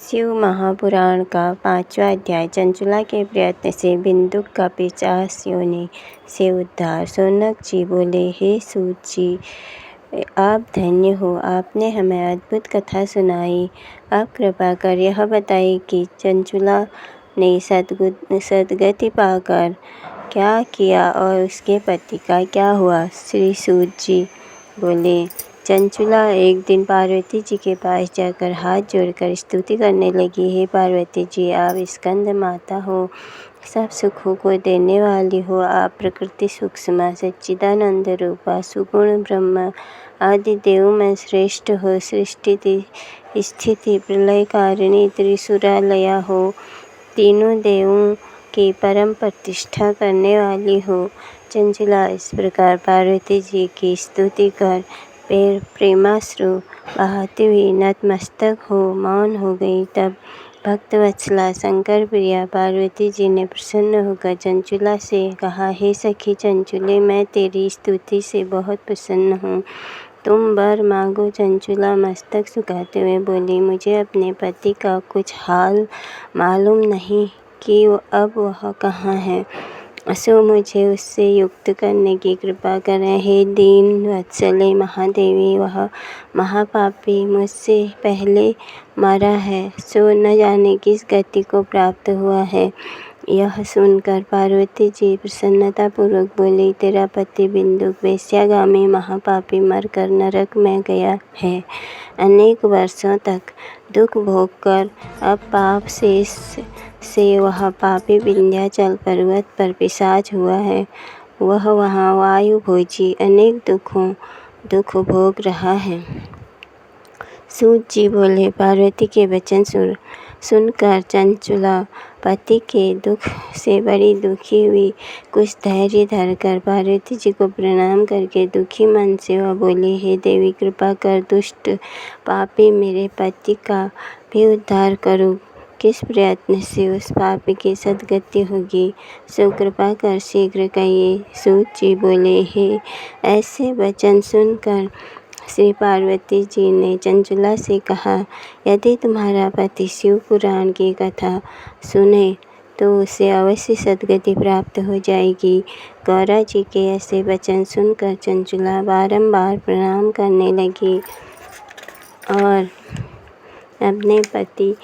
शिव महापुराण का 5वां अध्याय। चंचुला के प्रयत्न से बिंदुक का पिशाच योनि से उद्धार। शौनक जी बोले, हे सूत जी, आप धन्य हो, आपने हमें अद्भुत कथा सुनाई। आप कृपा कर यह बताइए कि चंचुला ने सद्गति पाकर क्या किया और उसके पति का क्या हुआ। श्री सूत जी बोले, चंचुला एक दिन पार्वती जी के पास जाकर हाथ जोड़कर स्तुति करने लगी। हे पार्वती जी, आप स्कंद माता हो, सब सुखों को देने वाली हो। आप प्रकृति सूक्ष्म सच्चिदानंद रूपा सुगुण ब्रह्म आदि देवों में श्रेष्ठ हो। सृष्टि स्थिति प्रलय कारिणी त्रिशूलालया हो। तीनों देवों की परम प्रतिष्ठा करने वाली हो। चंचुला इस प्रकार पार्वती जी की स्तुति कर प्रेमाश्रु बहाती हुई नतमस्तक हो मौन हो गई। तब भक्तवत्सला शंकर प्रिया पार्वती जी ने प्रसन्न होकर चंचुला से कहा, हे सखी चंचुले, मैं तेरी स्तुति से बहुत प्रसन्न हूँ, तुम वर मांगो। चंचुला मस्तक झुकाते हुए बोली, मुझे अपने पति का कुछ हाल मालूम नहीं कि अब वह कहाँ है, सो मुझे उससे युक्त करने की कृपा करें। हे दीन वत्सले महादेवी, वह महापापी मुझसे पहले मरा है, सो न जाने किस गति को प्राप्त हुआ है। यह सुनकर पार्वती जी प्रसन्नता पूर्वक बोली, तेरा पति बिंदुक वेश्यागामी महापापी मरकर नरक में गया है। अनेक वर्षों तक दुख भोग कर अब पाप से वह पापी विंध्याचल पर्वत पर पिशाच हुआ है। वह वहाँ वायु भोजी अनेक दुख भोग रहा है। सूत जी बोले, पार्वती के वचन सुनकर चंचुला पति के दुख से बड़ी दुखी हुई। कुछ धैर्य धरकर पार्वती जी को प्रणाम करके दुखी मन से वह बोली, हे देवी, कृपा कर दुष्ट पापी मेरे पति का भी उद्धार करो। किस प्रयत्न से उस पापी की सद्गति होगी, सो कृपा कर शीघ्र कहिए। सूत जी बोले, हे ऐसे वचन सुनकर श्री पार्वती जी ने चंचुला से कहा, यदि तुम्हारा पति शिव पुराण की कथा सुने तो उसे अवश्य सद्गति प्राप्त हो जाएगी। गौरा जी के ऐसे वचन सुनकर चंचुला बारंबार प्रणाम करने लगी और अपने पति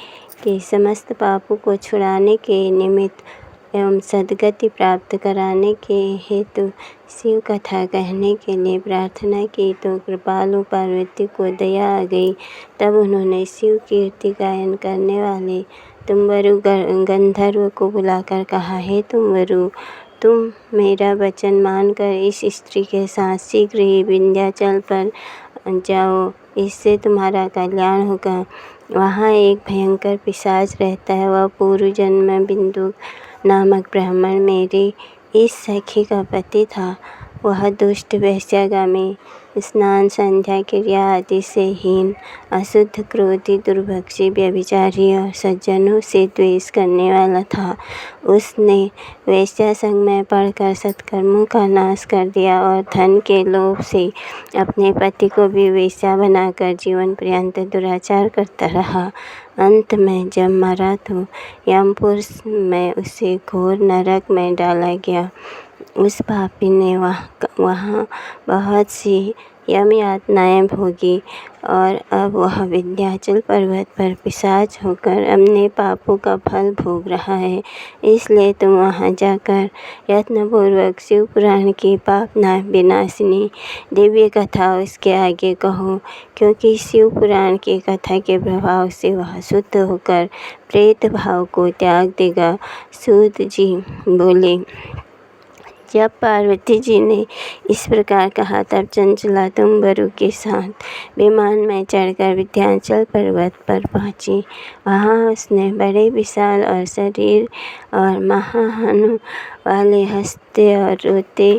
के समस्त पापों को छुड़ाने के निमित्त एवं सद्गति प्राप्त कराने के हेतु शिव कथा कहने के लिए प्रार्थना की। तो कृपालु पार्वती को दया आ गई। तब उन्होंने शिव कीर्ति गायन करने वाले तुम्बरु गंधर्व को बुलाकर कहा, हे तुम्बरु, तुम मेरा वचन मानकर इस स्त्री के साथ शीघ्र ही विंध्याचल पर जाओ, इससे तुम्हारा कल्याण होगा। वहाँ एक भयंकर पिशाच रहता है, वह पूर्व जन्म में बिंदुक नामक ब्राह्मण मेरी इस सखी का पति था। वह दुष्ट वेश्यागामी, स्नान संध्या क्रिया आदि से हीन, अशुद्ध, क्रोधी, दुर्भक्षी, व्यभिचारी और सज्जनों से द्वेष करने वाला था। उसने वेश्या संग में पड़कर सत्कर्मों का नाश कर दिया और धन के लोभ से अपने पति को भी वेश्या बनाकर जीवन पर्यंत दुराचार करता रहा। अंत में जब मरा तो यमपुर में उसे घोर नरक में डाला गया। उस पापी ने वहाँ बहुत सी यम यातनाएं भोगी और अब वह विंध्याचल पर्वत पर पिशाच होकर अपने पापों का फल भोग रहा है। इसलिए तुम वहाँ जाकर यत्नपूर्वक शिव पुराण की पाप विनाशिनी दिव्य कथा उसके आगे कहो, क्योंकि शिव पुराण की कथा के प्रभाव से वह शुद्ध होकर प्रेत भाव को त्याग देगा। सूत जी बोले, जब पार्वती जी ने इस प्रकार कहा तब चंचुला तुम्बरु के साथ विमान में चढ़कर विंध्याचल पर्वत पर पहुंची। वहाँ उसने बड़े विशाल और शरीर और महाहनु वाले हंसते और रोते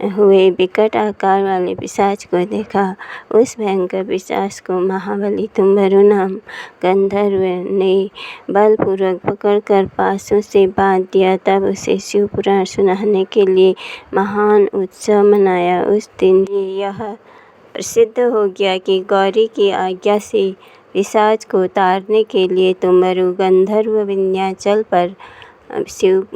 हुए विकट आकार वाले पिशाच को देखा। उस भयंकर पिशाच को महाबली तुम्बरु नाम गंधर्व ने बलपूर्वक पकड़कर पासों से बांध दिया। तब उसे शिव पुराण सुनाने के लिए महान उत्सव मनाया। उस दिन यह प्रसिद्ध हो गया कि गौरी की आज्ञा से पिशाच को तारने के लिए तुमरु गंधर्व विंध्याचल पर शिव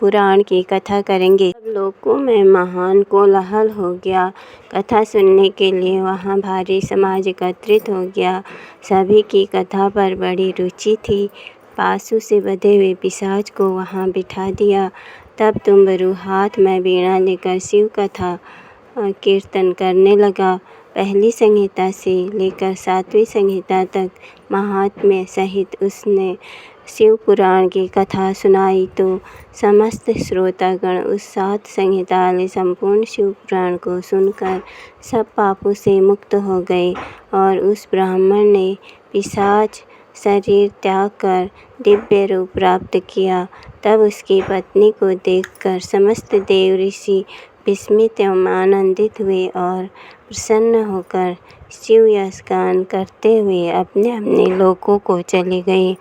पुराण की कथा करेंगे। सब लोगों में महान कोलाहल हो गया। कथा सुनने के लिए वहाँ भारी समाज एकत्रित हो गया। सभी की कथा पर बड़ी रुचि थी। पासु से बंधे हुए पिशाच को वहाँ बिठा दिया। तब तुमरु हाथ में वीणा लेकर शिव कथा कीर्तन करने लगा। पहली संहिता से लेकर 7वीं संहिता तक महात्म्य सहित उसने शिव पुराण की कथा सुनाई तो समस्त श्रोतागण उस 7 संहिता वाले संपूर्ण शिव पुराण को सुनकर सब पापों से मुक्त हो गए। और उस ब्राह्मण ने पिशाच शरीर त्याग कर दिव्य रूप प्राप्त किया। तब उसकी पत्नी को देखकर समस्त देव ऋषि विस्मित एवं आनंदित हुए और प्रसन्न होकर शिव यश गान करते हुए अपने अपने लोकों को चले गए।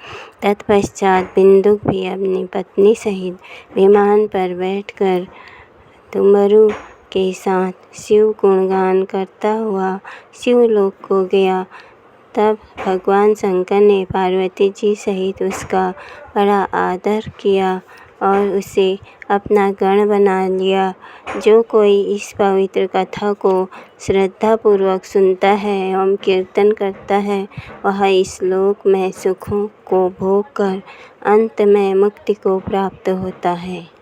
तत्पश्चात बिंदुक भी अपनी पत्नी सहित विमान पर बैठकर तुमरु के साथ शिव गुणगान करता हुआ शिवलोक को गया। तब भगवान शंकर ने पार्वती जी सहित उसका बड़ा आदर किया और उसे अपना गण बना लिया। जो कोई इस पवित्र कथा को श्रद्धापूर्वक सुनता है एवं कीर्तन करता है वह इस लोक में सुखों को भोग कर अंत में मुक्ति को प्राप्त होता है।